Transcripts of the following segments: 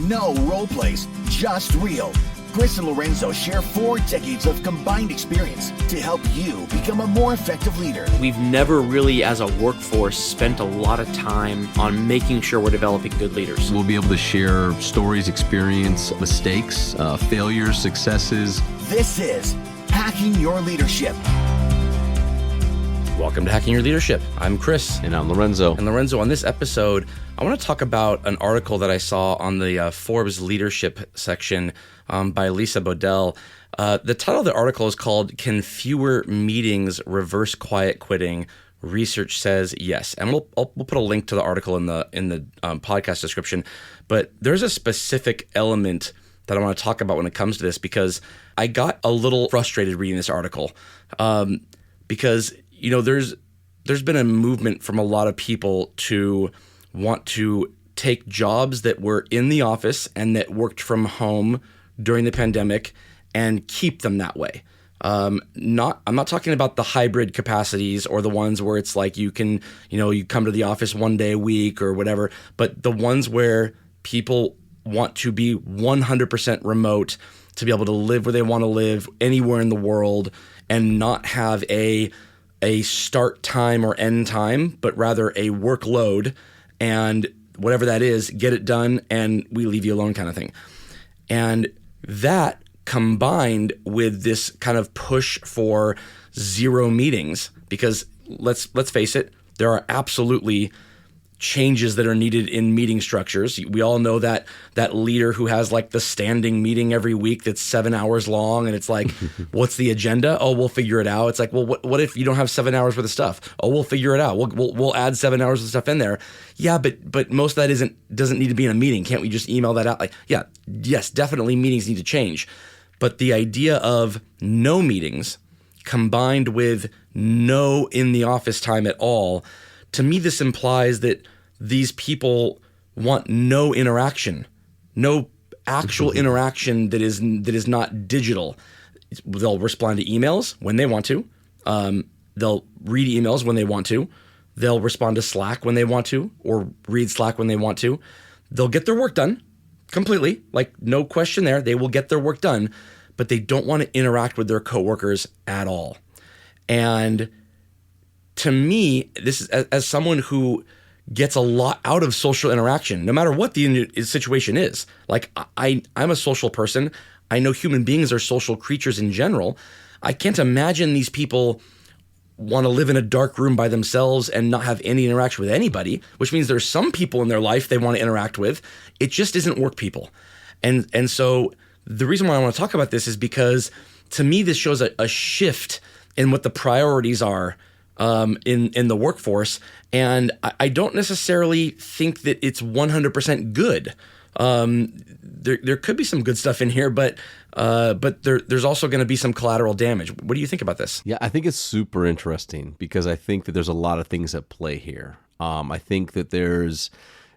No role plays, just real. Chris and Lorenzo share 4 decades of combined experience to help you become a more effective leader. We've never really, as a workforce, spent a lot of time on making sure we're developing good leaders. We'll be able to share stories, experience, mistakes, failures, successes. This is Hacking Your Leadership. Welcome to Hacking Your Leadership. I'm Chris. And I'm Lorenzo. And Lorenzo, on this episode, I want to talk about an article that I saw on the Forbes Leadership section by Lisa Bodell. The title of the article is called "Can Fewer Meetings Reverse Quiet Quitting? Research Says Yes." And we'll put a link to the article in the podcast description. But there's a specific element that I want to talk about when it comes to this, because I got a little frustrated reading this article because there's been a movement from a lot of people to want to take jobs that were in the office and that worked from home during the pandemic and keep them that way. I'm not talking about the hybrid capacities or the ones where it's like you can, you come to the office one day a week or whatever, but the ones where people want to be 100% remote, to be able to live where they want to live anywhere in the world and not have a start time or end time, but rather a workload, and whatever that is, get it done and we leave you alone kind of thing. And that combined with this kind of push for zero meetings, because let's face it, there are absolutely changes that are needed in meeting structures. We all know that leader who has like the standing meeting every week that's 7 hours long, and it's like, what's the agenda? Oh, we'll figure it out. It's like, well, what if you don't have 7 hours worth of stuff? Oh, we'll figure it out. We'll add 7 hours of stuff in there. Yeah, but most of that doesn't need to be in a meeting. Can't we just email that out? Like, yeah, yes, definitely meetings need to change. But the idea of no meetings combined with no in the office time at all, to me, this implies that these people want no interaction, no actual interaction that is not digital. They'll respond to emails when they want to. They'll read emails when they want to. They'll respond to Slack when they want to, or read Slack when they want to. They'll get their work done completely, like no question there. They will get their work done, but they don't want to interact with their coworkers at all. And to me, this is as someone who gets a lot out of social interaction, no matter what the situation is. Like I'm a social person. I know human beings are social creatures in general. I can't imagine these people want to live in a dark room by themselves and not have any interaction with anybody, which means there's some people in their life they want to interact with. It just isn't work people. And so the reason why I want to talk about this is because to me, this shows a shift in what the priorities are in the workforce, and I don't necessarily think that it's 100% good. There could be some good stuff in here, but there's also going to be some collateral damage. What do you think about this? Yeah, I think it's super interesting because I think that there's a lot of things at play here. I think that there's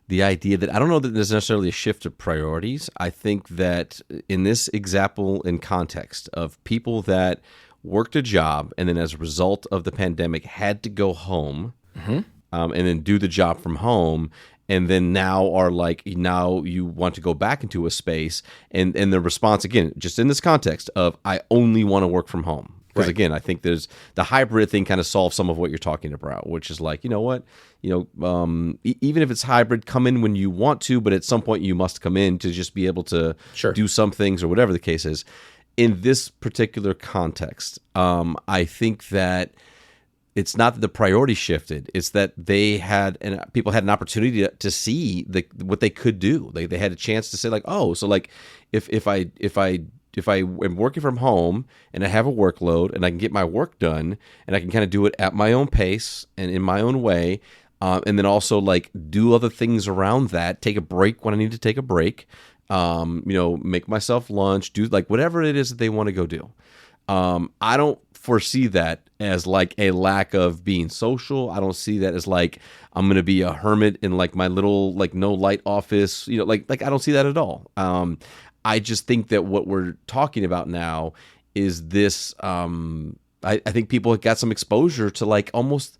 the idea that I don't know that there's necessarily a shift of priorities. I think that in this example and context of people that worked a job and then as a result of the pandemic had to go home and then do the job from home, and then now are like, now you want to go back into a space, and the response, again, just in this context of I only want to work from home. Because again, I think there's the hybrid thing kind of solves some of what you're talking about, which is like, you know what, even if it's hybrid, come in when you want to, but at some point you must come in to just be able to do some things or whatever the case is. In this particular context, I think that it's not that the priority shifted; it's that people had an opportunity to see what they could do. They had a chance to say like, oh, so like if I am working from home and I have a workload and I can get my work done and I can kind of do it at my own pace and in my own way, and then also like do other things around that, take a break when I need to take a break. Make myself lunch, do like whatever it is that they want to go do. I don't foresee that as like a lack of being social. I don't see that as like I'm going to be a hermit in like my little like no light office, like I don't see that at all. I just think that what we're talking about now is this, I think people got some exposure to like almost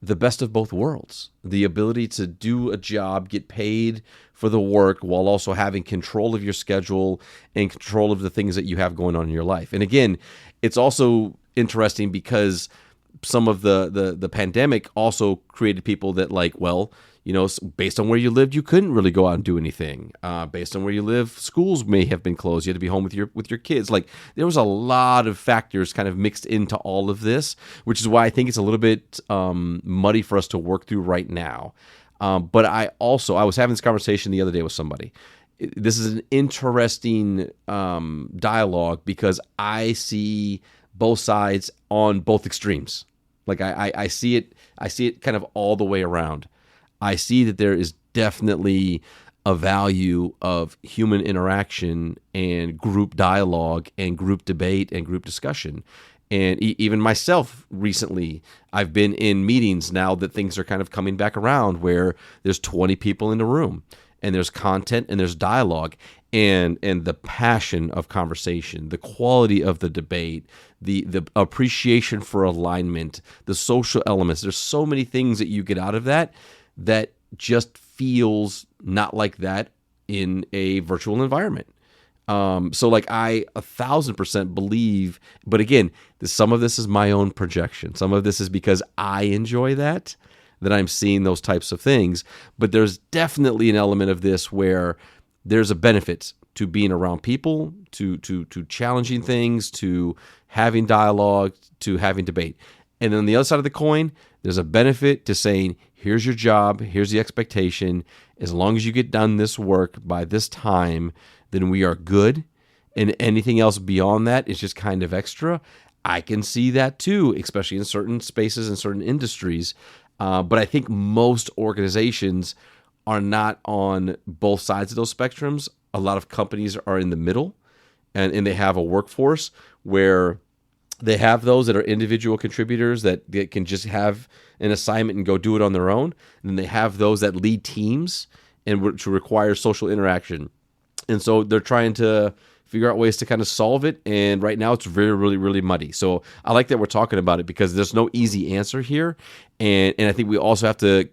the best of both worlds. The ability to do a job, get paid for the work while also having control of your schedule and control of the things that you have going on in your life. And again, it's also interesting because some of the pandemic also created people that based on where you lived, you couldn't really go out and do anything. Based on where you live, schools may have been closed. You had to be home with your kids. Like, there was a lot of factors kind of mixed into all of this, which is why I think it's a little bit muddy for us to work through right now. But I was having this conversation the other day with somebody. This is an interesting dialogue because I see both sides on both extremes. Like, I see it kind of all the way around. I see that there is definitely a value of human interaction and group dialogue and group debate and group discussion. And even myself recently, I've been in meetings now that things are kind of coming back around where there's 20 people in the room and there's content and there's dialogue and the passion of conversation, the quality of the debate, the appreciation for alignment, the social elements. There's so many things that you get out of that just feels not like that in a virtual environment. So like I 1,000% believe, but again, some of this is my own projection. Some of this is because I enjoy that I'm seeing those types of things. But there's definitely an element of this where there's a benefit to being around people, to challenging things, to having dialogue, to having debate. And on the other side of the coin, there's a benefit to saying, here's your job, here's the expectation. As long as you get done this work by this time, then we are good. And anything else beyond that is just kind of extra. I can see that too, especially in certain spaces and certain industries. But I think most organizations are not on both sides of those spectrums. A lot of companies are in the middle, and they have a workforce where they have those that are individual contributors that can just have an assignment and go do it on their own. And then they have those that lead teams and which require social interaction. And so they're trying to figure out ways to kind of solve it. And right now it's really, really, really muddy. So I like that we're talking about it because there's no easy answer here. And I think we also have to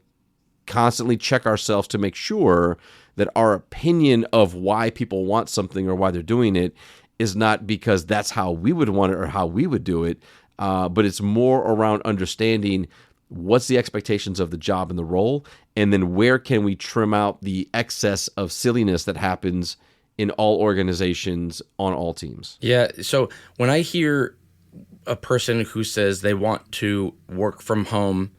constantly check ourselves to make sure that our opinion of why people want something or why they're doing it is not because that's how we would want it or how we would do it, but it's more around understanding what's the expectations of the job and the role, and then where can we trim out the excess of silliness that happens in all organizations on all teams. Yeah, so when I hear a person who says they want to work from home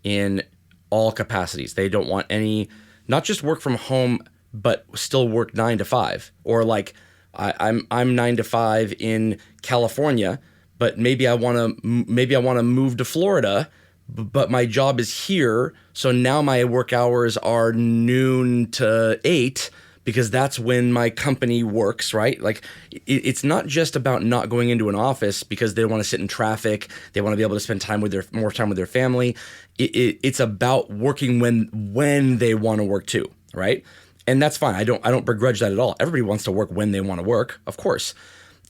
in all capacities, they don't want any, not just work from home, but still work 9 to 5, or like I'm 9 to 5 in California, but maybe I want to move to Florida, but my job is here, so now my work hours are noon to 8 because that's when my company works, right? Like it's not just about not going into an office because they want to sit in traffic, they want to be able to spend more time with their family. It's about working when they want to work too, right? And that's fine. I don't begrudge that at all. Everybody wants to work when they want to work, of course.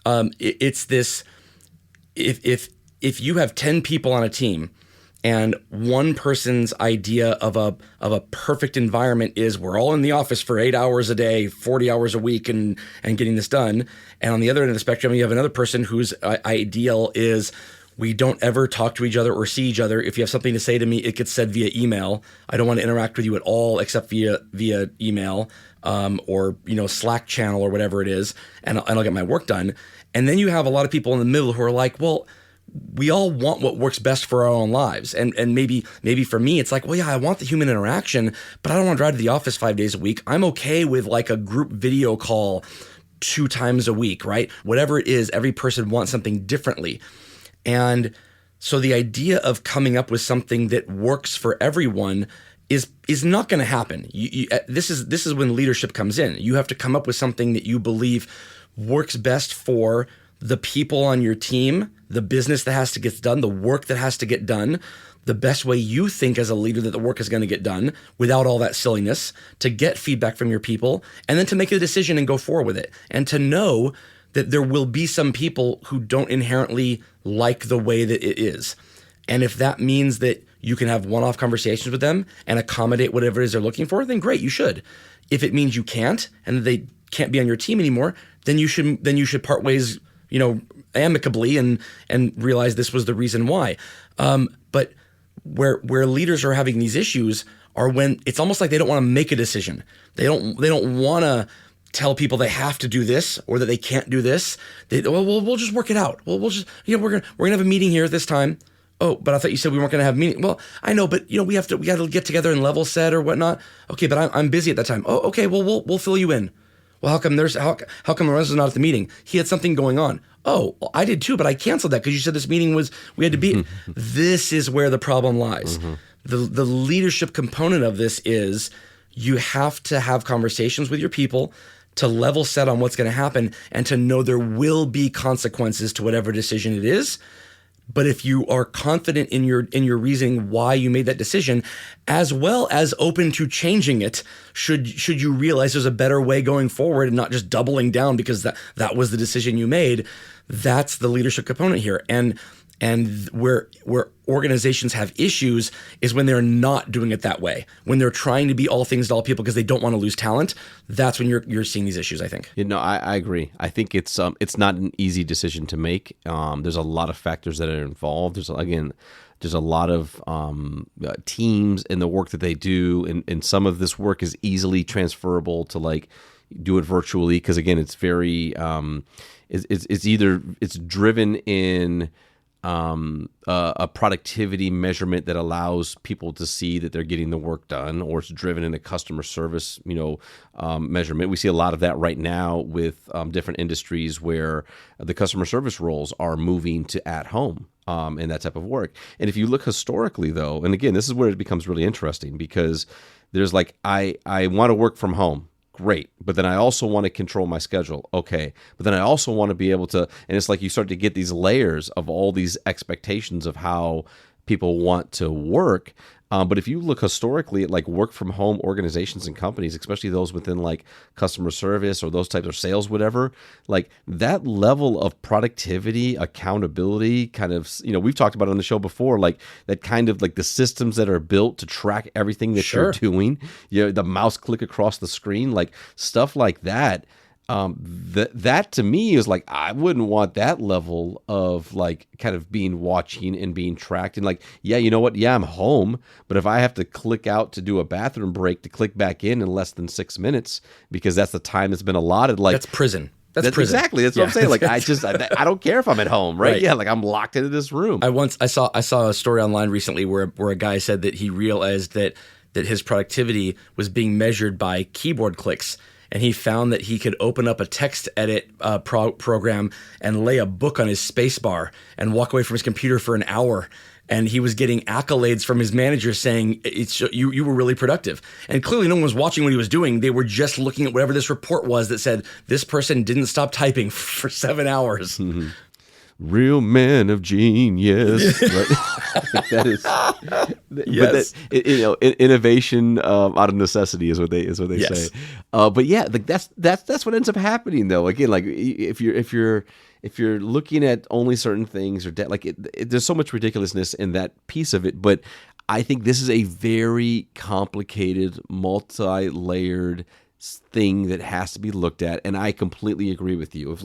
It's this, if you have 10 people on a team and one person's idea of a perfect environment is we're all in the office for 8 hours a day, 40 hours a week and getting this done. And on the other end of the spectrum, you have another person whose ideal is we don't ever talk to each other or see each other. If you have something to say to me, it gets said via email. I don't want to interact with you at all except via email or Slack channel or whatever it is, and I'll get my work done. And then you have a lot of people in the middle who are like, well, we all want what works best for our own lives. And maybe for me, it's like, well, yeah, I want the human interaction, but I don't want to drive to the office 5 days a week. I'm okay with like a group video call 2 times a week, right? Whatever it is, every person wants something differently. And so the idea of coming up with something that works for everyone is not going to happen. This is when leadership comes in. You have to come up with something that you believe works best for the people on your team, the business that has to get done, the work that has to get done, the best way you think as a leader that the work is going to get done without all that silliness, to get feedback from your people, and then to make a decision and go forward with it. And to know that there will be some people who don't inherently like the way that it is. And if that means that you can have one-off conversations with them and accommodate whatever it is they're looking for, then great, you should. If it means you can't and they can't be on your team anymore, then you should part ways, amicably and realize this was the reason why. But where leaders are having these issues are when it's almost like they don't want to make a decision. They don't want to tell people they have to do this or that they can't do this. We'll just work it out. We'll just we're gonna have a meeting here at this time. Oh, but I thought you said we weren't going to have a meeting. Well, I know, but we got to get together and level set or whatnot. Okay, but I'm busy at that time. Oh, okay. Well, we'll fill you in. Well, how come Lorenzo's not at the meeting? He had something going on. Oh, well, I did too, but I canceled that because you said this meeting we had to be. This is where the problem lies. Mm-hmm. The leadership component of this is you have to have conversations with your people to level set on what's going to happen and to know there will be consequences to whatever decision it is. But if you are confident in your reasoning why you made that decision, as well as open to changing it, should you realize there's a better way going forward and not just doubling down because that was the decision you made, that's the leadership component here. And where organizations have issues is when they're not doing it that way. When they're trying to be all things to all people because they don't want to lose talent, that's when you're seeing these issues, I think. I agree. I think it's not an easy decision to make. There's a lot of factors that are involved. There's a lot of teams and the work that they do, and some of this work is easily transferable to do it virtually because again, it's very it's driven in a productivity measurement that allows people to see that they're getting the work done, or it's driven in a customer service, measurement. We see a lot of that right now with different industries where the customer service roles are moving to at home and that type of work. And if you look historically, though, and again, this is where it becomes really interesting because there's I want to work from home. Great. But then I also want to control my schedule. Okay. But then I also want to be able to, and it's like you start to get these layers of all these expectations of how people want to work. But if you look historically at work from home organizations and companies, especially those within customer service or those types of sales, whatever, that level of productivity, accountability, kind of, we've talked about it on the show before, that kind of the systems that are built to track everything that you're doing, the mouse click across the screen, stuff like that. That to me is I wouldn't want that level of kind of being watching and being tracked and you know what? Yeah, I'm home, but if I have to click out to do a bathroom break to click back in less than 6 minutes because that's the time that's been allotted, that's prison. That's prison. Exactly. That's what I'm saying. I don't care if I'm at home, right? Yeah, I'm locked into this room. I saw a story online recently where a guy said that he realized that his productivity was being measured by keyboard clicks. And he found that he could open up a text edit program and lay a book on his space bar and walk away from his computer for an hour. And he was getting accolades from his manager saying, you were really productive. And clearly no one was watching what he was doing. They were just looking at whatever this report was that said, this person didn't stop typing for 7 hours. Mm-hmm. Real man of genius. Right? That is, yes. But that, innovation out of necessity is what they say. But yeah, that's what ends up happening though. Again, if you're looking at only certain things or there's so much ridiculousness in that piece of it. But I think this is a very complicated, multi-layered thing that has to be looked at, and I completely agree with you. If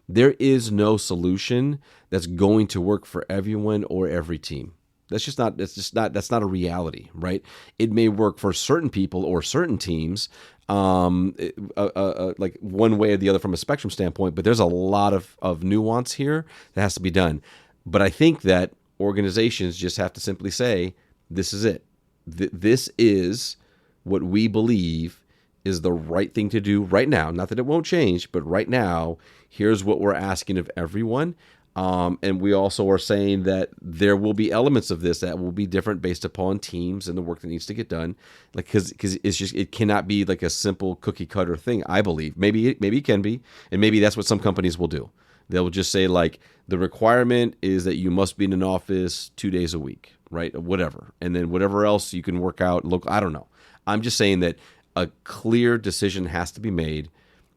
there is no solution that's going to work for everyone or every team. That's not a reality, right? It may work for certain people or certain teams, one way or the other from a spectrum standpoint, but there's a lot of nuance here that has to be done. But I think that organizations just have to simply say, this is it. This is what we believe is the right thing to do right now. Not that it won't change, but right now, here's what we're asking of everyone. And we also are saying that there will be elements of this that will be different based upon teams and the work that needs to get done. Because it cannot be a simple cookie cutter thing, I believe. Maybe it can be, and maybe that's what some companies will do. They'll just say the requirement is that you must be in an office 2 days a week, right? Whatever. And then whatever else you can work out. Look, I don't know. I'm just saying that a clear decision has to be made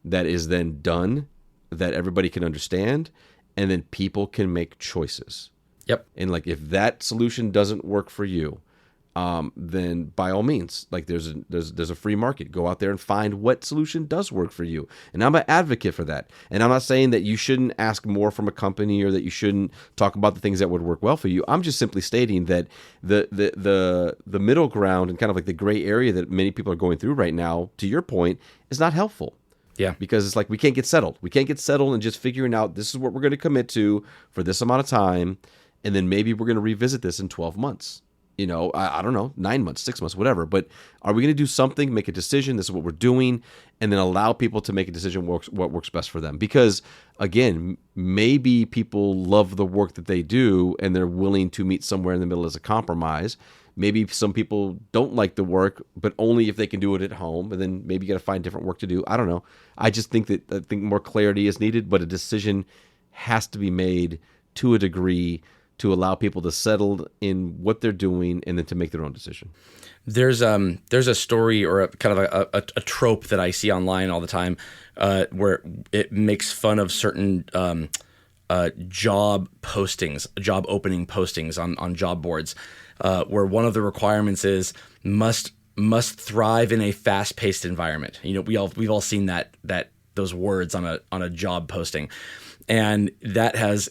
that is then done, that everybody can understand, and then people can make choices. Yep. And if that solution doesn't work for you, then by all means, like there's a free market. Go out there and find what solution does work for you. And I'm an advocate for that. And I'm not saying that you shouldn't ask more from a company or that you shouldn't talk about the things that would work well for you. I'm just simply stating that the middle ground and kind of like the gray area that many people are going through right now, to your point, is not helpful. Yeah. Because it's like we can't get settled. We can't get settled and just figuring out this is what we're going to commit to for this amount of time, and then maybe we're going to revisit this in 12 months. I don't know, 9 months, 6 months, whatever. But are we going to do something, make a decision, this is what we're doing, and then allow people to make a decision what works best for them? Because, again, maybe people love the work that they do and they're willing to meet somewhere in the middle as a compromise. Maybe some people don't like the work, but only if they can do it at home, and then maybe you got to find different work to do. I don't know. I just think more clarity is needed, but a decision has to be made to a degree to allow people to settle in what they're doing and then to make their own decision. There's a story or a kind of a trope that I see online all the time where it makes fun of certain job opening postings on job boards, where one of the requirements is must thrive in a fast-paced environment. We've all seen those words on a job posting, and that has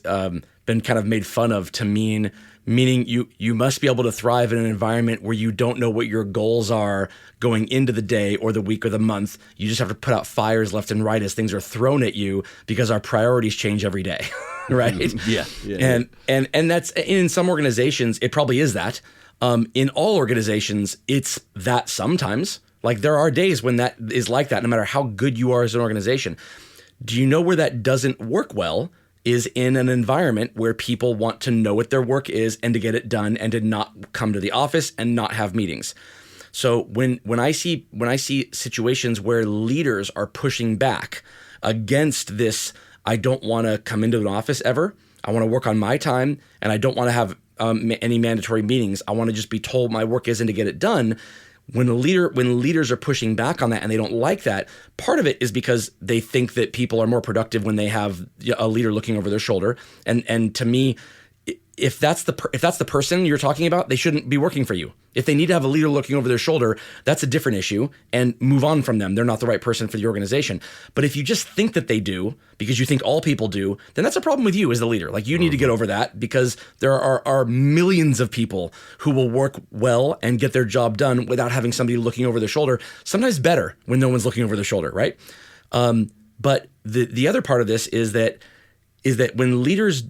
been kind of made fun of to meaning you must be able to thrive in an environment where you don't know what your goals are going into the day or the week or the month. You just have to put out fires left and right as things are thrown at you because our priorities change every day, right? Yeah. And that's, in some organizations, it probably is that. In all organizations, it's that sometimes. Like there are days when that is like that, no matter how good you are as an organization. Do you know where that doesn't work well? Is in an environment where people want to know what their work is and to get it done and to not come to the office and not have meetings. So when I see situations where leaders are pushing back against this, I don't want to come into an office ever. I want to work on my time, and I don't want to have any mandatory meetings. I want to just be told my work is and to get it done. When leaders are pushing back on that and they don't like that, part of it is because they think that people are more productive when they have a leader looking over their shoulder. And to me, if that's the person you're talking about, they shouldn't be working for you. If they need to have a leader looking over their shoulder, that's a different issue, and move on from them. They're not the right person for the organization. But if you just think that they do, because you think all people do, then that's a problem with you as the leader. Like you need to get over that, because there are millions of people who will work well and get their job done without having somebody looking over their shoulder. Sometimes better when no one's looking over their shoulder, right? But the other part of this is that when leaders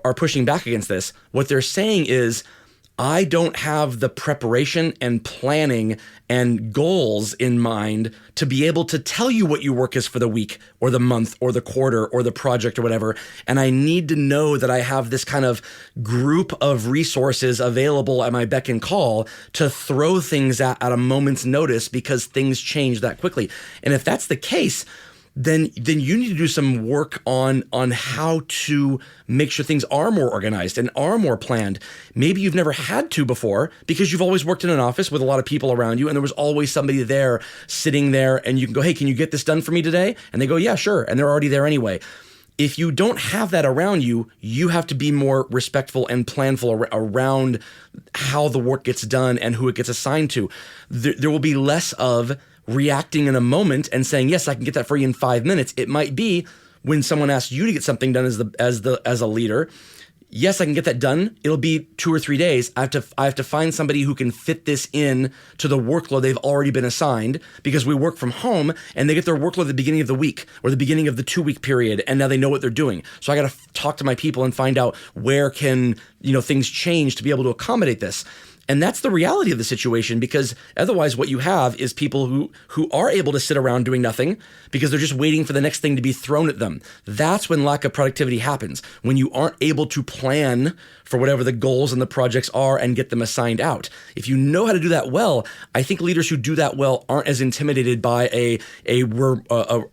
are pushing back against this, what they're saying is, I don't have the preparation and planning and goals in mind to be able to tell you what your work is for the week or the month or the quarter or the project or whatever. And I need to know that I have this kind of group of resources available at my beck and call to throw things at a moment's notice, because things change that quickly. And if that's the case, then you need to do some work on how to make sure things are more organized and are more planned. Maybe you've never had to before because you've always worked in an office with a lot of people around you, and there was always somebody there sitting there, and you can go, hey, can you get this done for me today? And they go, yeah, sure. And they're already there anyway. If you don't have that around you, you have to be more respectful and planful around how the work gets done and who it gets assigned to. There will be less of reacting in a moment and saying, yes, I can get that for you in 5 minutes. It might be when someone asks you to get something done as a leader, yes, I can get that done. It'll be 2 or 3 days. I have to find somebody who can fit this in to the workload they've already been assigned, because we work from home and they get their workload at the beginning of the week or the beginning of the 2-week period, and now they know what they're doing. So I got to talk to my people and find out where can things change to be able to accommodate this. And that's the reality of the situation, because otherwise what you have is people who are able to sit around doing nothing because they're just waiting for the next thing to be thrown at them. That's when lack of productivity happens, when you aren't able to plan for whatever the goals and the projects are and get them assigned out. If you know how to do that well, I think leaders who do that well aren't as intimidated by a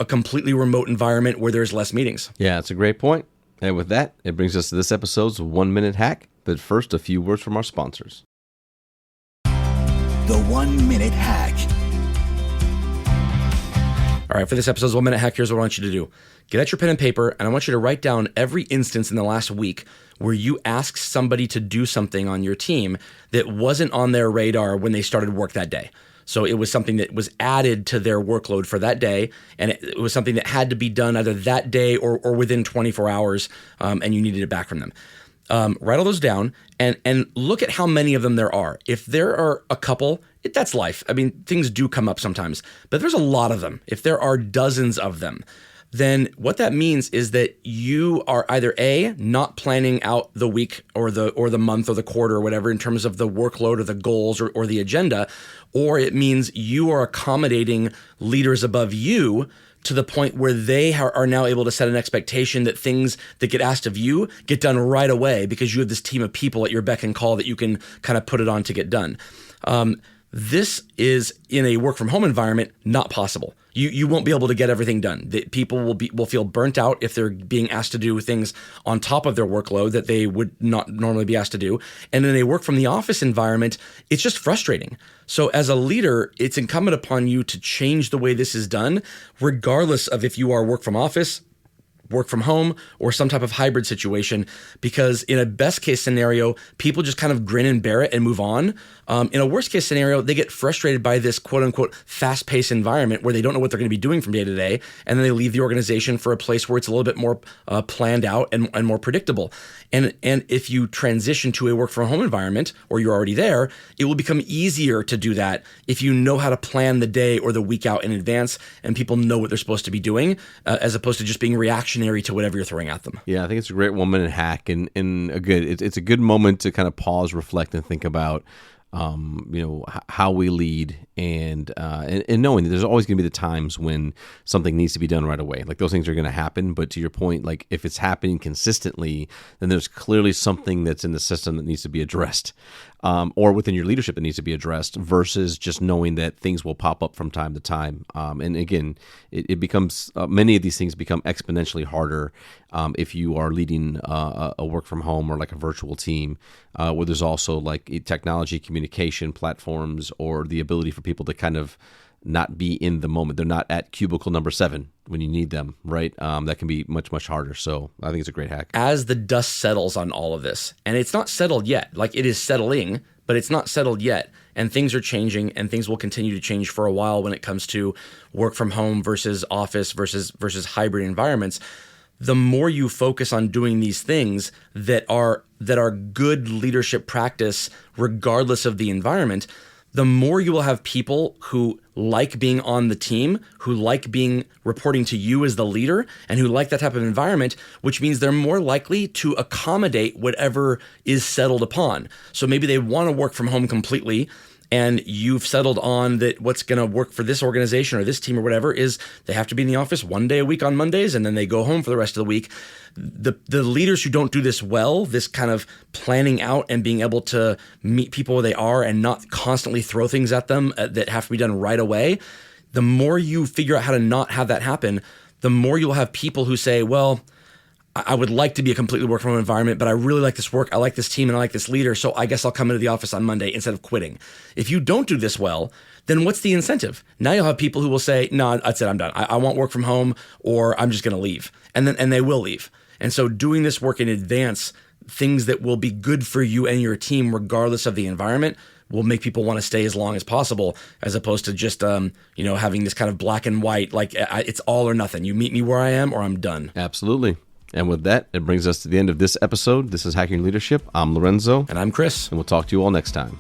completely remote environment where there's less meetings. Yeah, it's a great point. And with that, it brings us to this episode's 1-minute hack. But first, a few words from our sponsors. The 1-minute hack. All right, for this episode's 1-minute hack, here's what I want you to do. Get out your pen and paper, and I want you to write down every instance in the last week where you ask somebody to do something on your team that wasn't on their radar when they started work that day. So it was something that was added to their workload for that day, and it was something that had to be done either that day or within 24 hours, and you needed it back from them. Write all those down and look at how many of them there are. If there are a couple, that's life. I mean, things do come up sometimes, but there's a lot of them. If there are dozens of them, then what that means is that you are either A, not planning out the week or the month or the quarter or whatever in terms of the workload or the goals or the agenda, or it means you are accommodating leaders above you to the point where they are now able to set an expectation that things that get asked of you get done right away because you have this team of people at your beck and call that you can kind of put it on to get done. This is, in a work from home environment, not possible. You won't be able to get everything done. People will feel burnt out if they're being asked to do things on top of their workload that they would not normally be asked to do. And in a work from the office environment, it's just frustrating. So as a leader, it's incumbent upon you to change the way this is done, regardless of if you are work from office, work from home, or some type of hybrid situation, because in a best case scenario, people just kind of grin and bear it and move on. In a worst case scenario, they get frustrated by this quote unquote fast paced environment where they don't know what they're going to be doing from day to day. And then they leave the organization for a place where it's a little bit more planned out and more predictable. And if you transition to a work from home environment, or you're already there, it will become easier to do that if you know how to plan the day or the week out in advance and people know what they're supposed to be doing, as opposed to just being reactionary to whatever you're throwing at them. Yeah, I think it's a great 1 minute hack, and it's a good moment to kind of pause, reflect, and think about how we lead, and knowing that there's always going to be the times when something needs to be done right away. Like, those things are going to happen, but to your point, like, if it's happening consistently, then there's clearly something that's in the system that needs to be addressed, or within your leadership that needs to be addressed, versus just knowing that things will pop up from time to time. And again, it becomes many of these things become exponentially harder if you are leading a work from home or like a virtual team, where there's also like technology, communication platforms, or the ability for people to kind of not be in the moment. They're not at cubicle number 7 when you need them, right? That can be much, much harder. So I think it's a great hack. As the dust settles on all of this, and it's not settled yet, like it is settling, but it's not settled yet. And things are changing, and things will continue to change for a while when it comes to work from home versus office versus hybrid environments. The more you focus on doing these things that are good leadership practice, regardless of the environment, the more you will have people who like being on the team, who like being reporting to you as the leader, and who like that type of environment, which means they're more likely to accommodate whatever is settled upon. So maybe they want to work from home completely, and you've settled on that what's going to work for this organization or this team or whatever is they have to be in the office 1 day a week on Mondays, and then they go home for the rest of the week. The leaders who don't do this well, this kind of planning out and being able to meet people where they are and not constantly throw things at them that have to be done right away, the more you figure out how to not have that happen, the more you'll have people who say, well, I would like to be a completely work from home environment, but I really like this work, I like this team, and I like this leader, so I guess I'll come into the office on Monday instead of quitting. If you don't do this well, then what's the incentive? Now you'll have people who will say, no, that's it, I'm done. I want work from home, or I'm just going to leave. And they will leave. And so doing this work in advance, things that will be good for you and your team, regardless of the environment, will make people want to stay as long as possible, as opposed to just, having this kind of black and white, like it's all or nothing. You meet me where I am or I'm done. Absolutely. And with that, it brings us to the end of this episode. This is Hacking Leadership. I'm Lorenzo. And I'm Chris. And we'll talk to you all next time.